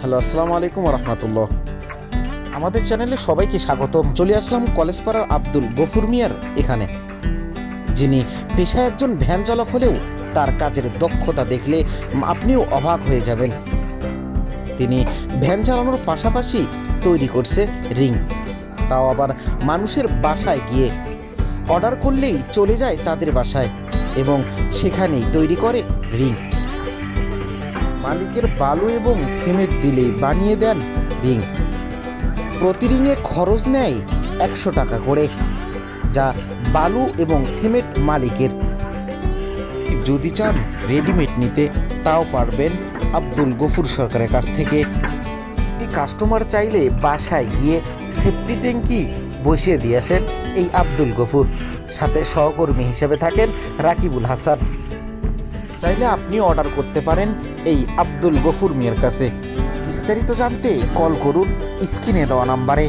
Hello, আসসালামু আলাইকুম রহমতুল্লাহ। আমাদের চ্যানেলে সবাইকে স্বাগতম। চলে আসলাম কলেজপাড়ার আব্দুল গফুর মিয়ার এখানে, যিনি পেশায় একজন ভ্যান চালক হলেও তার কাজের দক্ষতা দেখলে আপনিও অবাক হয়ে যাবেন। তিনি ভ্যান চালানোর পাশাপাশি তৈরি করছে রিং, তাও আবার মানুষের বাসায় গিয়ে অর্ডার করলেই চলে যায় তাদের বাসায় এবং সেখানেই তৈরি করে রিং। মালিকের বালু এবং সিমেন্ট দিলেই বানিয়ে দেন রিং। প্রতি রিংয়ে খরচ নেয় 100 টাকা করে, যা বালু এবং সিমেন্ট মালিকের। যদি চান রেডিমেড নিতে, তাও পারবেন আব্দুল গফুর সরকারের কাছ থেকে। এই কাস্টমার চাইলে বাসায় গিয়ে সেফটি ট্যাঙ্কি বসিয়ে দিয়ে আসেন এই আব্দুল গফুর। সাথে সহকর্মী হিসেবে থাকেন রাকিবুল হাসান। চাইলে আপনি অর্ডার করতে পারেন এই আব্দুল গফুর মিয়ার কাছে। বিস্তারিত জানতে কল করুন স্ক্রিনে দেওয়া নাম্বারে।